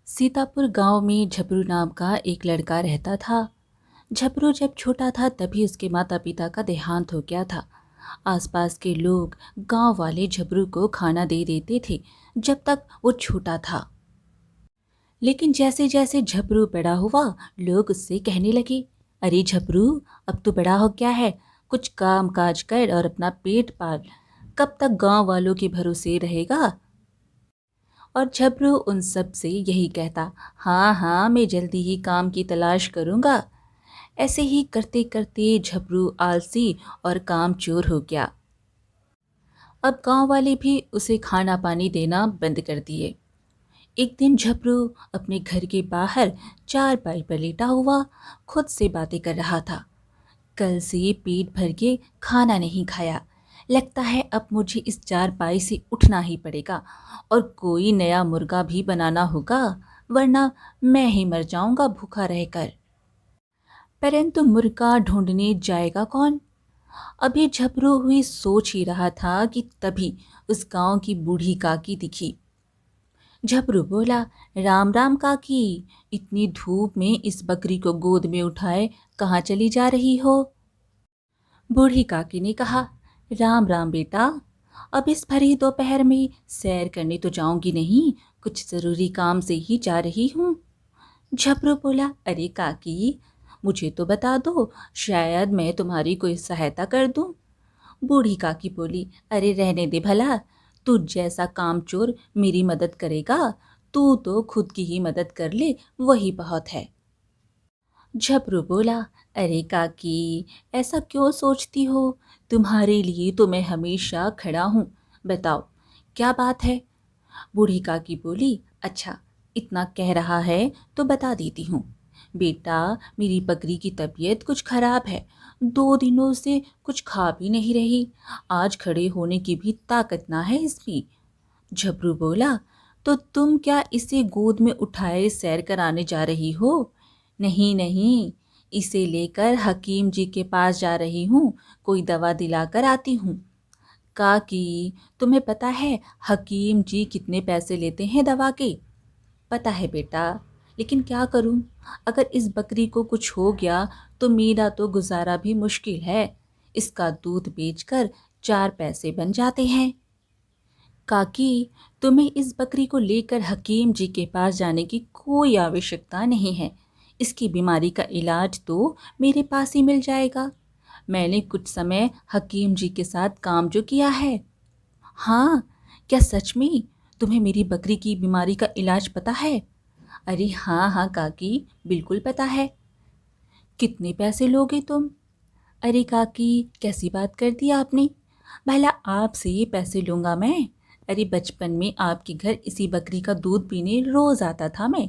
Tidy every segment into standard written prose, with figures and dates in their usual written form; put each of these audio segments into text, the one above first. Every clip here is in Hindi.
सीतापुर गांव में झपरू नाम का एक लड़का रहता था। झपरू जब छोटा था तभी उसके माता पिता का देहांत हो गया था। आसपास के लोग, गांव वाले झपरू को खाना दे देते थे जब तक वो छोटा था। लेकिन जैसे जैसे झपरू बड़ा हुआ, लोग उससे कहने लगे, अरे झपरू, अब तो बड़ा हो गया है, कुछ काम काज कर और अपना पेट पाल। कब तक गांव वालों के भरोसे रहेगा? और झबरू उन सब से यही कहता, हाँ हाँ, मैं जल्दी ही काम की तलाश करूँगा। ऐसे ही करते करते झबरू आलसी और कामचोर हो गया। अब गांव वाले भी उसे खाना पानी देना बंद कर दिए। एक दिन झबरू अपने घर के बाहर चारपाई पर लेटा हुआ खुद से बातें कर रहा था। कल से पेट भर के खाना नहीं खाया, लगता है अब मुझे इस चारपाई से उठना ही पड़ेगा और कोई नया मुर्गा भी बनाना होगा, वरना मैं ही मर जाऊंगा भूखा रहकर। परंतु मुर्गा ढूंढने जाएगा कौन? अभी झपरू हुई सोच ही रहा था कि तभी उस गांव की बूढ़ी काकी दिखी। झपरू बोला, राम राम काकी, इतनी धूप में इस बकरी को गोद में उठाए कहाँ चली जा रही हो? बूढ़ी काकी ने कहा, राम राम बेटा, अब इस भरी दोपहर में सैर करने तो जाऊंगी नहीं, कुछ जरूरी काम से ही जा रही हूँ। झपरू बोला, अरे काकी, मुझे तो बता दो, शायद मैं तुम्हारी कोई सहायता कर दूं। बूढ़ी काकी बोली, अरे रहने दे भला, तुझ जैसा कामचोर मेरी मदद करेगा? तू तो खुद की ही मदद कर ले, वही बहुत है। झपरू बोला, अरे काकी, ऐसा क्यों सोचती हो? तुम्हारे लिए तो मैं हमेशा खड़ा हूँ, बताओ क्या बात है? बूढ़ी काकी बोली, अच्छा, इतना कह रहा है तो बता देती हूँ। बेटा, मेरी बकरी की तबीयत कुछ खराब है, 2 दिनों से कुछ खा भी नहीं रही, आज खड़े होने की भी ताकत ना है इसमें। झपरू बोला, तो तुम क्या इसे गोद में उठाए सैर कराने जा रही हो? नहीं नहीं, इसे लेकर हकीम जी के पास जा रही हूँ, कोई दवा दिलाकर आती हूँ। काकी, तुम्हें पता है हकीम जी कितने पैसे लेते हैं दवा के? पता है बेटा, लेकिन क्या करूं, अगर इस बकरी को कुछ हो गया तो मेरा तो गुजारा भी मुश्किल है। इसका दूध बेचकर 4 पैसे बन जाते हैं। काकी, तुम्हें इस बकरी को लेकर हकीम जी के पास जाने की कोई आवश्यकता नहीं है। इसकी बीमारी का इलाज तो मेरे पास ही मिल जाएगा। मैंने कुछ समय हकीम जी के साथ काम जो किया है। हाँ, क्या सच में तुम्हें मेरी बकरी की बीमारी का इलाज पता है? अरे हाँ हाँ काकी, बिल्कुल पता है। कितने पैसे लोगे तुम? अरे काकी, कैसी बात कर दी आपने, भला आपसे ये पैसे लूँगा मैं? अरे बचपन में आपके घर इसी बकरी का दूध पीने रोज़ आता था मैं।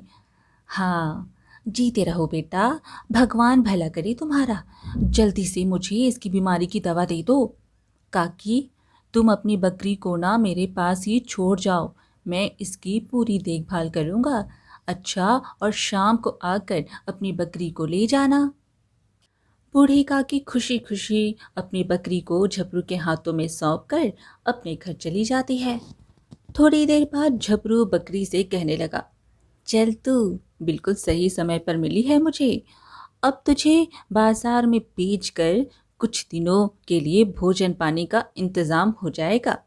हाँ, जीते रहो बेटा, भगवान भला करे तुम्हारा। जल्दी से मुझे इसकी बीमारी की दवा दे दो। काकी, तुम अपनी बकरी को ना मेरे पास ही छोड़ जाओ, मैं इसकी पूरी देखभाल करूँगा। अच्छा, और शाम को आकर अपनी बकरी को ले जाना। बूढ़ी काकी खुशी खुशी अपनी बकरी को झपरू के हाथों में सौंप कर अपने घर चली जाती है। थोड़ी देर बाद झपरू बकरी से कहने लगा, चल तू, बिल्कुल सही समय पर मिली है मुझे। अब तुझे बाजार में बेच कर कुछ दिनों के लिए भोजन पानी का इंतजाम हो जाएगा।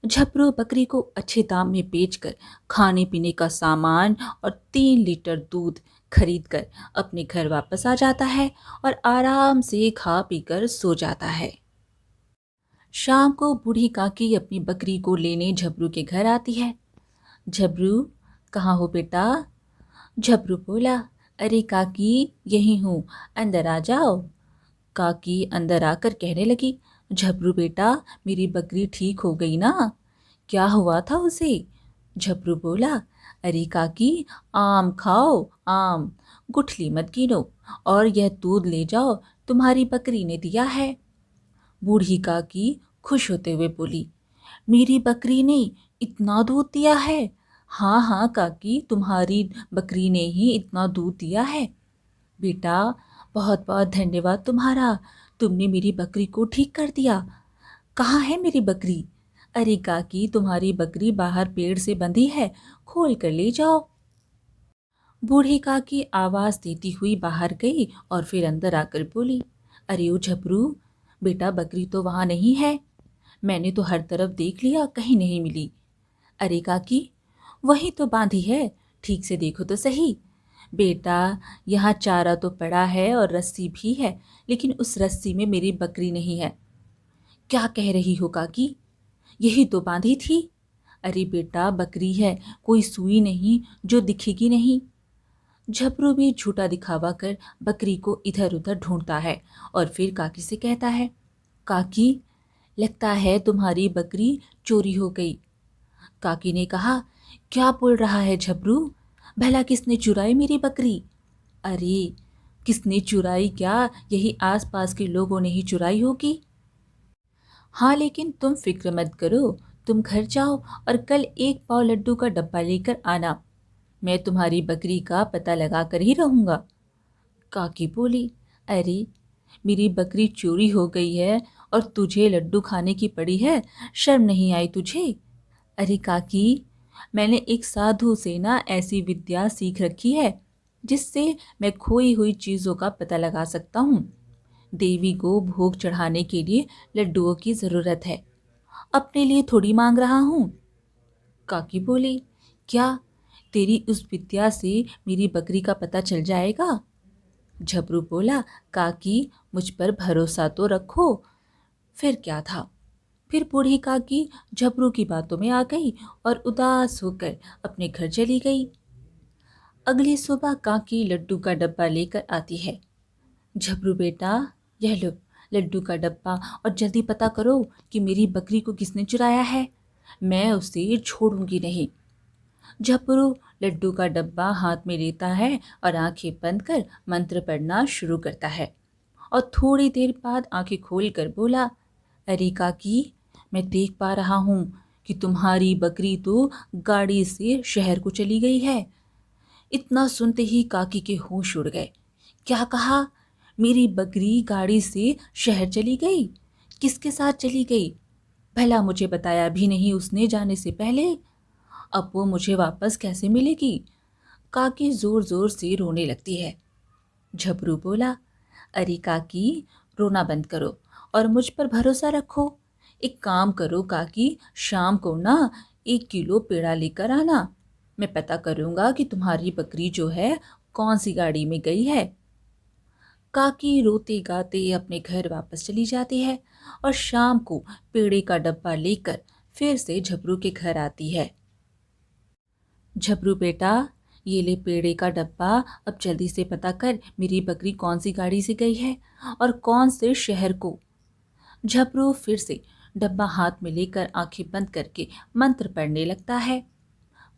झपरू बकरी को अच्छे दाम में बेचकर खाने पीने का सामान और 3 लीटर दूध खरीद कर अपने घर वापस आ जाता है और आराम से खा पीकर सो जाता है। शाम को बूढ़ी काकी अपनी बकरी को लेने झबरू के घर आती है। झबरू, कहाँ हो बेटा? झबरू बोला, अरे काकी, यही हूँ, अंदर आ जाओ। काकी अंदर आकर कहने लगी, झबरू बेटा, मेरी बकरी ठीक हो गई ना? क्या हुआ था उसे? झबरू बोला, अरे काकी, आम खाओ, आम, गुठली मत गिनो, और यह दूध ले जाओ, तुम्हारी बकरी ने दिया है। बूढ़ी काकी खुश होते हुए बोली, मेरी बकरी ने इतना दूध दिया है? हाँ हाँ काकी, तुम्हारी बकरी ने ही इतना दूध दिया है। बेटा, बहुत बहुत धन्यवाद तुम्हारा, तुमने मेरी बकरी को ठीक कर दिया। कहाँ है मेरी बकरी? अरे काकी, तुम्हारी बकरी बाहर पेड़ से बंधी है, खोल कर ले जाओ। बूढ़ी काकी आवाज देती हुई बाहर गई और फिर अंदर आकर बोली, अरे ओ झपरू, बेटा बकरी तो वहां नहीं है। मैंने तो हर तरफ देख लिया, कहीं नहीं मिली। अरे काकी, वही तो बांधी है, ठीक से देखो तो सही। बेटा, यहाँ चारा तो पड़ा है और रस्सी भी है, लेकिन उस रस्सी में मेरी बकरी नहीं है। क्या कह रही हो काकी? यही तो बांधी थी। अरे बेटा, बकरी है, कोई सुई नहीं जो दिखेगी नहीं। झपरू भी झूठा दिखावा कर बकरी को इधर उधर ढूंढता है और फिर काकी से कहता है, काकी, लगता है तुम्हारी बकरी चोरी हो गई। काकी ने कहा, क्या बोल रहा है झपरू? भला किसने चुराई मेरी बकरी? अरे, किसने चुराई क्या, यही आसपास के लोगों ने ही चुराई होगी। हाँ, लेकिन तुम फिक्र मत करो, तुम घर जाओ और कल एक पाव लड्डू का डब्बा लेकर आना। मैं तुम्हारी बकरी का पता लगा कर ही रहूँगा। काकी बोली, अरे, मेरी बकरी चोरी हो गई है और तुझे लड्डू खाने की पड़ी है, शर्म नहीं आई तुझे? अरे काकी, मैंने एक साधु से ना ऐसी विद्या सीख रखी है जिससे मैं खोई हुई चीज़ों का पता लगा सकता हूँ। देवी को भोग चढ़ाने के लिए लड्डुओं की ज़रूरत है, अपने लिए थोड़ी मांग रहा हूँ। काकी बोली, क्या तेरी उस विद्या से मेरी बकरी का पता चल जाएगा? झबरू बोला, काकी, मुझ पर भरोसा तो रखो। फिर क्या था, फिर बूढ़ी काकी झबरू की बातों में आ गई और उदास होकर अपने घर चली गई। अगली सुबह काकी लड्डू का डब्बा लेकर आती है। झबरू बेटा, यह लो लड्डू का डब्बा, और जल्दी पता करो कि मेरी बकरी को किसने चुराया है। मैं उसे छोड़ूंगी नहीं। झपरू लड्डू का डब्बा हाथ में लेता है और आंखें बंद कर मंत्र पढ़ना शुरू करता है और थोड़ी देर बाद आंखें खोल कर बोला, अरे काकी, मैं देख पा रहा हूँ कि तुम्हारी बकरी तो गाड़ी से शहर को चली गई है। इतना सुनते ही काकी के होश उड़ गए। क्या कहा? मेरी बकरी गाड़ी से शहर चली गई? किसके साथ चली गई? भला मुझे बताया भी नहीं उसने जाने से पहले। अब वो मुझे वापस कैसे मिलेगी? काकी जोर जोर से रोने लगती है। झबरू बोला, अरे काकी, रोना बंद करो और मुझ पर भरोसा रखो। एक काम करो काकी, शाम को ना 1 किलो पेड़ा लेकर आना। मैं पता करूंगा कि तुम्हारी बकरी जो है कौन सी गाड़ी में गई है। काकी रोते गाते अपने घर वापस चली जाती है और शाम को पेड़े का डब्बा लेकर फिर से झबरू के घर आती है। झबरू बेटा, ये ले पेड़े का डब्बा, अब जल्दी से पता कर मेरी बकरी कौन सी गाड़ी से गई है और कौन से शहर को। झबरू फिर से डब्बा हाथ में लेकर आंखें बंद करके मंत्र पढ़ने लगता है।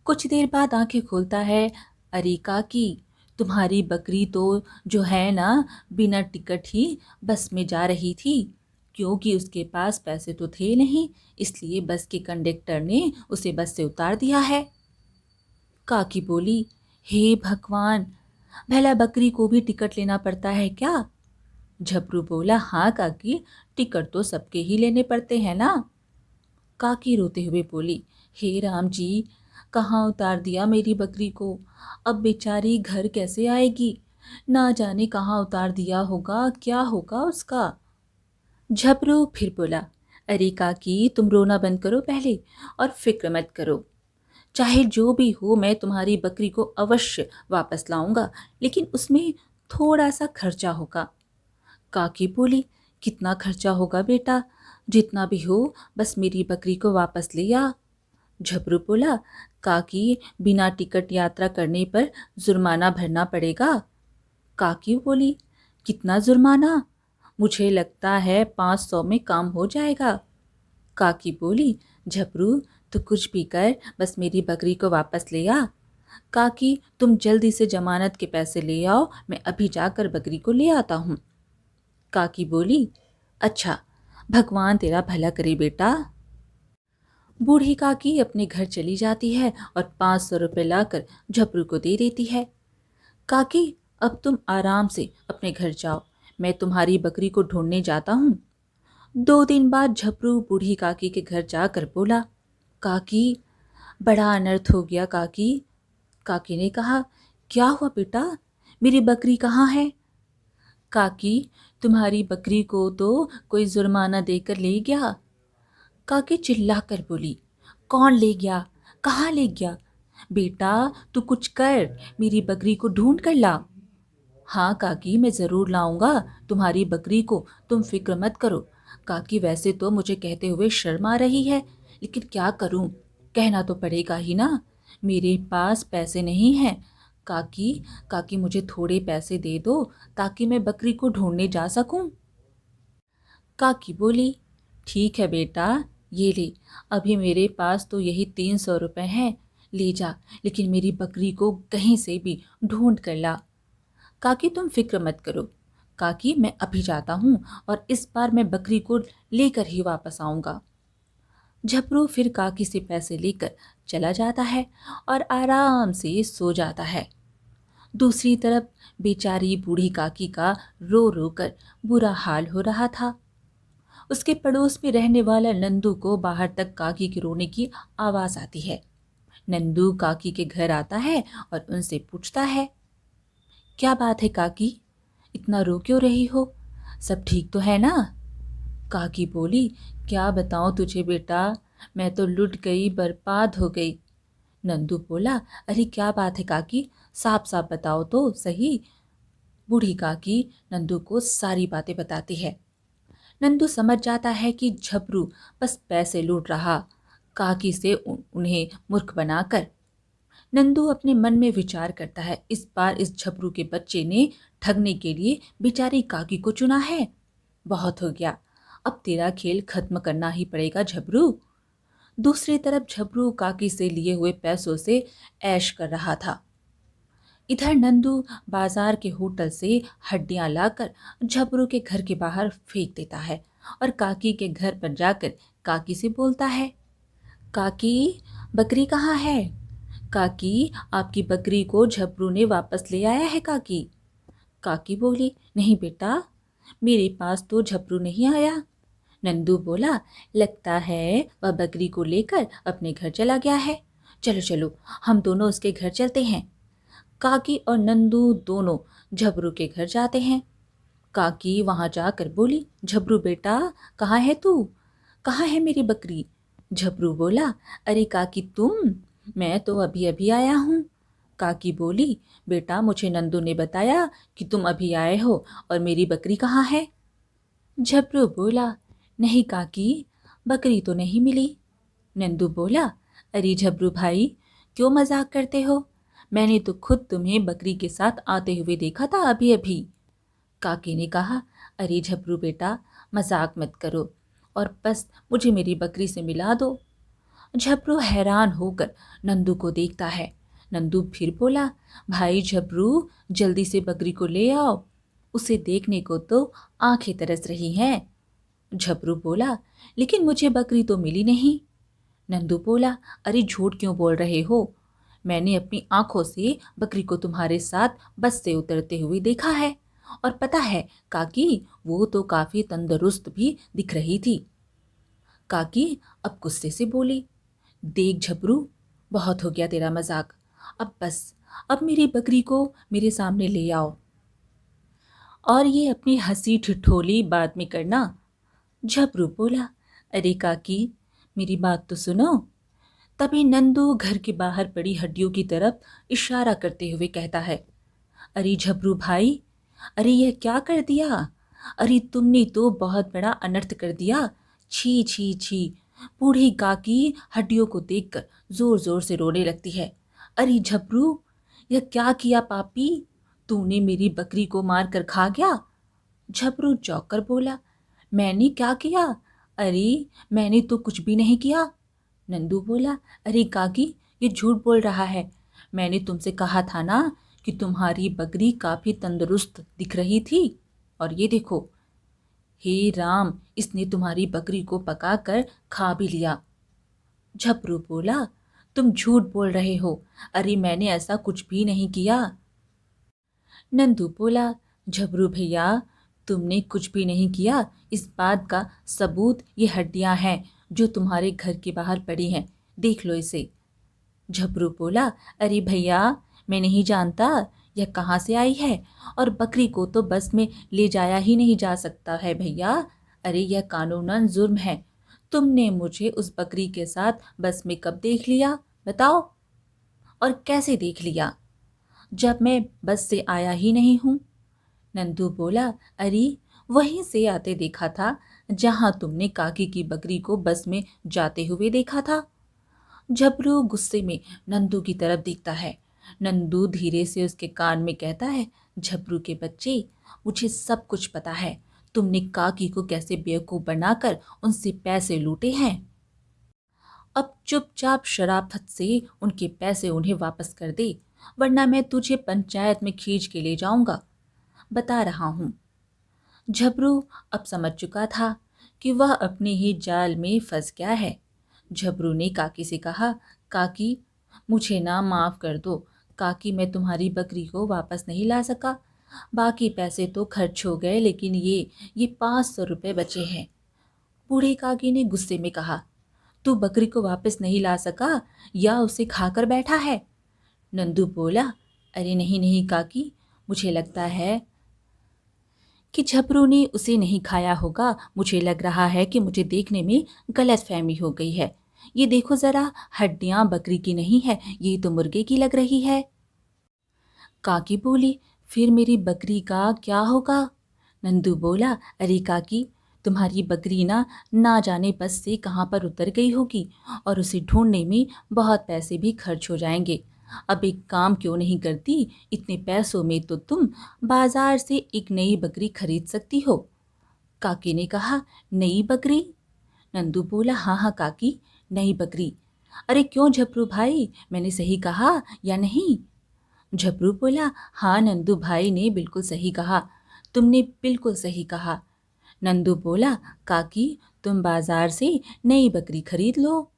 कुछ देर बाद आंखें खोलता है। अरे काकी, तुम्हारी बकरी तो जो है ना, बिना टिकट ही बस में जा रही थी, क्योंकि उसके पास पैसे तो थे नहीं, इसलिए बस के कंडक्टर ने उसे बस से उतार दिया है। काकी बोली, हे भगवान, भला बकरी को भी टिकट लेना पड़ता है क्या? झपरू बोला, हाँ काकी, टिकट तो सबके ही लेने पड़ते हैं ना। काकी रोते हुए बोली, हे राम जी, कहाँ उतार दिया मेरी बकरी को? अब बेचारी घर कैसे आएगी? ना जाने कहाँ उतार दिया होगा, क्या होगा उसका। झपरू फिर बोला, अरे काकी, तुम रोना बंद करो पहले और फिक्र मत करो। चाहे जो भी हो, मैं तुम्हारी बकरी को अवश्य वापस लाऊंगा, लेकिन उसमें थोड़ा सा खर्चा होगा। काकी बोली, कितना खर्चा होगा बेटा? जितना भी हो, बस मेरी बकरी को वापस ले आ। झपरू बोला, काकी, बिना टिकट यात्रा करने पर जुर्माना भरना पड़ेगा। काकी बोली, कितना जुर्माना? मुझे लगता है 500 में काम हो जाएगा। काकी बोली, झपरू, तो कुछ भी कर, बस मेरी बकरी को वापस ले आ। काकी, तुम जल्दी से जमानत के पैसे ले आओ, मैं अभी जाकर बकरी को ले आता हूँ। काकी बोली, अच्छा, भगवान तेरा भला करे बेटा। बूढ़ी काकी अपने घर चली जाती है और 500 रुपये लाकर झपरू को दे देती है। काकी, अब तुम आराम से अपने घर जाओ, मैं तुम्हारी बकरी को ढूंढने जाता हूँ। 2 दिन बाद झपरू बूढ़ी काकी के घर जाकर बोला, काकी, बड़ा अनर्थ हो गया काकी। काकी ने कहा, क्या हुआ बेटा, मेरी बकरी कहाँ है? काकी, तुम्हारी बकरी को तो कोई जुर्माना देकर ले गया। काकी चिल्ला कर बोली, कौन ले गया? कहाँ ले गया? बेटा तू कुछ कर, मेरी बकरी को ढूंढ कर ला। हाँ काकी, मैं ज़रूर लाऊंगा तुम्हारी बकरी को, तुम फिक्र मत करो। काकी वैसे तो मुझे कहते हुए शर्म आ रही है, लेकिन क्या करूं, कहना तो पड़ेगा ही ना। मेरे पास पैसे नहीं हैं। काकी, काकी मुझे थोड़े पैसे दे दो ताकि मैं बकरी को ढूंढने जा सकूं। काकी बोली, ठीक है बेटा, ये ले, अभी मेरे पास तो यही 300 रुपये हैं, ले जा, लेकिन मेरी बकरी को कहीं से भी ढूंढ कर ला। काकी तुम फिक्र मत करो, काकी मैं अभी जाता हूँ और इस बार मैं बकरी को लेकर ही वापस आऊँगा। झपरू फिर काकी से पैसे लेकर चला जाता है और आराम से सो जाता है। दूसरी तरफ बेचारी बूढ़ी काकी का रो रो कर बुरा हाल हो रहा था। उसके पड़ोस में रहने वाला नंदू को बाहर तक काकी के रोने की आवाज़ आती है। नंदू काकी के घर आता है और उनसे पूछता है, क्या बात है काकी, इतना रो क्यों रही हो? सब ठीक तो है ना? काकी बोली, क्या बताऊं तुझे बेटा, मैं तो लुट गई, बर्बाद हो गई। नंदू बोला, अरे क्या बात है काकी, साफ साफ बताओ तो सही। बूढ़ी काकी नंदू को सारी बातें बताती है। नंदू समझ जाता है कि झपरू बस पैसे लूट रहा, काकी से उन्हें मूर्ख बनाकर। नंदू अपने मन में विचार करता है, इस बार इस झपरू के बच्चे ने ठगने के लिए बेचारी काकी को चुना है। बहुत हो गया, अब तेरा खेल खत्म करना ही पड़ेगा झपरू। दूसरी तरफ झपरू काकी से लिए हुए पैसों से ऐश कर रहा था। इधर नंदू बाजार के होटल से हड्डियां लाकर झपरू के घर के बाहर फेंक देता है और काकी के घर पर जाकर काकी से बोलता है, काकी बकरी कहाँ है? काकी, आपकी बकरी को झपरू ने वापस ले आया है काकी। काकी बोली, नहीं बेटा, मेरे पास तो झपरू नहीं आया। नंदू बोला, लगता है वह बकरी को लेकर अपने घर चला गया है। चलो चलो, हम दोनों उसके घर चलते हैं। काकी और नंदू दोनों झपरू के घर जाते हैं। काकी वहां जाकर बोली, झपरू बेटा, कहाँ है तू? कहाँ है मेरी बकरी? झपरू बोला, अरे काकी तुम, मैं तो अभी अभी आया हूँ। काकी बोली, बेटा मुझे नंदू ने बताया कि तुम अभी आए हो और मेरी बकरी कहाँ है? झपरू बोला, नहीं काकी, बकरी तो नहीं मिली। नंदू बोला, अरे झपरू भाई, क्यों मजाक करते हो? मैंने तो खुद तुम्हें बकरी के साथ आते हुए देखा था अभी अभी। काकी ने कहा, अरे झपरू बेटा, मजाक मत करो और बस मुझे मेरी बकरी से मिला दो। झपरू हैरान होकर नंदू को देखता है। नंदू फिर बोला, भाई झपरू, जल्दी से बकरी को ले आओ, उसे देखने को तो आंखें तरस रही हैं। झपरू बोला, लेकिन मुझे बकरी तो मिली नहीं। नंदू बोला, अरे झूठ क्यों बोल रहे हो? मैंने अपनी आंखों से बकरी को तुम्हारे साथ बस से उतरते हुए देखा है, और पता है काकी, वो तो काफी तंदुरुस्त भी दिख रही थी। काकी अब गुस्से से बोली, देख झपरू, बहुत हो गया तेरा मजाक, अब बस, अब मेरी बकरी को मेरे सामने ले आओ और ये अपनी हंसी ठिठोली बाद में करना। झपरू बोला, अरे काकी, मेरी बात तो सुनो। तभी नंदू घर के बाहर पड़ी हड्डियों की तरफ इशारा करते हुए कहता है, अरे झपरू भाई, अरे यह क्या कर दिया? अरे तुमने तो बहुत बड़ा अनर्थ कर दिया। छी छी छी। बूढ़ी काकी हड्डियों को देखकर जोर जोर से रोने लगती है। अरे झपरू, यह क्या किया पापी? तूने मेरी बकरी को मार कर खा गया। झपरू चौंक कर बोला, मैंने क्या किया? अरे मैंने तो कुछ भी नहीं किया। नंदू बोला, अरे काकी, ये झूठ बोल रहा है। मैंने तुमसे कहा था ना कि तुम्हारी बकरी काफी तंदुरुस्त दिख रही थी, और ये देखो, हे राम, इसने तुम्हारी बकरी को पकाकर खा भी लिया। झपरू बोला, तुम झूठ बोल रहे हो, अरे मैंने ऐसा कुछ भी नहीं किया। नंदू बोला, झबरू भैया, तुमने कुछ भी नहीं किया, इस बात का सबूत ये हड्डियां हैं जो तुम्हारे घर के बाहर पड़ी हैं, देख लो इसे। झबरू बोला, अरे भैया, मैं नहीं जानता यह कहाँ से आई है, और बकरी को तो बस में ले जाया ही नहीं जा सकता है भैया। अरे यह कानूनन जुर्म है। तुमने मुझे उस बकरी के साथ बस में कब देख लिया, बताओ? और कैसे देख लिया, जब मैं बस से आया ही नहीं हूँ? नंदू बोला, अरे वहीं से आते देखा था जहां तुमने काकी की बकरी को बस में जाते हुए देखा था। झबरू गुस्से में नंदू की तरफ देखता है। नंदू धीरे से उसके कान में कहता है, झबरू के बच्चे, मुझे सब कुछ पता है। तुमने काकी को कैसे बेवकूफ बनाकर उनसे पैसे लूटे हैं। अब चुपचाप शराफत से उनके पैसे उन्हें वापस कर दे, वरना मैं तुझे पंचायत में खींच के ले जाऊंगा। बता रहा हूं। झबरू अब समझ चुका था कि वह अपने ही जाल में फंस गया है। झबरू ने काकी से कहा, काकी मुझे ना माफ़ कर दो। काकी मैं तुम्हारी बकरी को वापस नहीं ला सका। बाकी पैसे तो खर्च हो गए, लेकिन ये 500 रुपये बचे हैं। बूढ़े काकी ने गुस्से में कहा, तू बकरी को वापस नहीं ला सका या उसे खाकर बैठा है? नंदू बोला, अरे नहीं नहीं काकी, मुझे लगता है कि झबरू ने उसे नहीं खाया होगा। मुझे लग रहा है कि मुझे देखने में गलतफहमी हो गई है। ये देखो जरा, हड्डियां बकरी की नहीं है, ये तो मुर्गे की लग रही है। काकी बोली, फिर मेरी बकरी का क्या होगा? नंदू बोला, अरे काकी, तुम्हारी बकरी ना जाने बस से कहाँ पर उतर गई होगी, और उसे ढूंढने में बहुत पैसे भी खर्च हो जाएंगे। अब एक काम क्यों नहीं करती, इतने पैसों में तो तुम बाजार से एक नई बकरी खरीद सकती हो। काकी ने कहा, नई बकरी? नंदू बोला, हाँ हाँ काकी, नई बकरी। अरे क्यों झपरू भाई, मैंने सही कहा या नहीं? झपरू बोला, हाँ नंदू भाई ने बिल्कुल सही कहा, तुमने बिल्कुल सही कहा। नंदू बोला, काकी तुम बाजार से नई बकरी खरीद लो।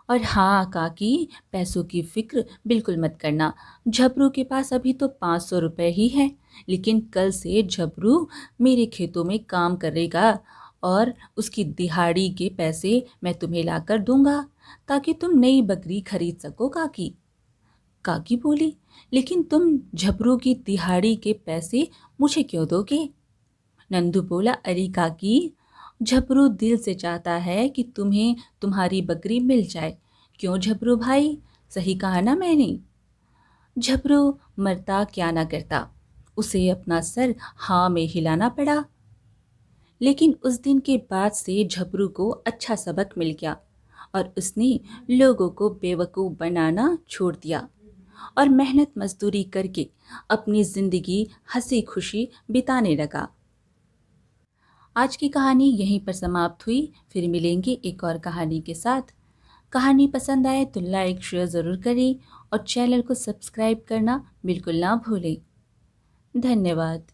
और हाँ काकी, पैसों की फिक्र बिल्कुल मत करना। झबरू के पास अभी तो 500 रुपये ही हैं, लेकिन कल से झबरू मेरे खेतों में काम करेगा और उसकी दिहाड़ी के पैसे मैं तुम्हें ला कर दूंगा, ताकि तुम नई बकरी खरीद सको काकी। काकी बोली, लेकिन तुम झबरू की दिहाड़ी के पैसे मुझे क्यों दोगे? नंदू बोला, अरे काकी, झबरू दिल से चाहता है कि तुम्हें तुम्हारी बकरी मिल जाए। क्यों झबरू भाई, सही कहा ना मैंने? झबरू मरता क्या ना करता, उसे अपना सर हाँ में हिलाना पड़ा। लेकिन उस दिन के बाद से झबरू को अच्छा सबक मिल गया और उसने लोगों को बेवकूफ़ बनाना छोड़ दिया और मेहनत मजदूरी करके अपनी ज़िंदगी हंसी खुशी बिताने लगा। आज की कहानी यहीं पर समाप्त हुई। फिर मिलेंगे एक और कहानी के साथ। कहानी पसंद आए तो लाइक शेयर ज़रूर करें और चैनल को सब्सक्राइब करना बिल्कुल ना भूलें। धन्यवाद।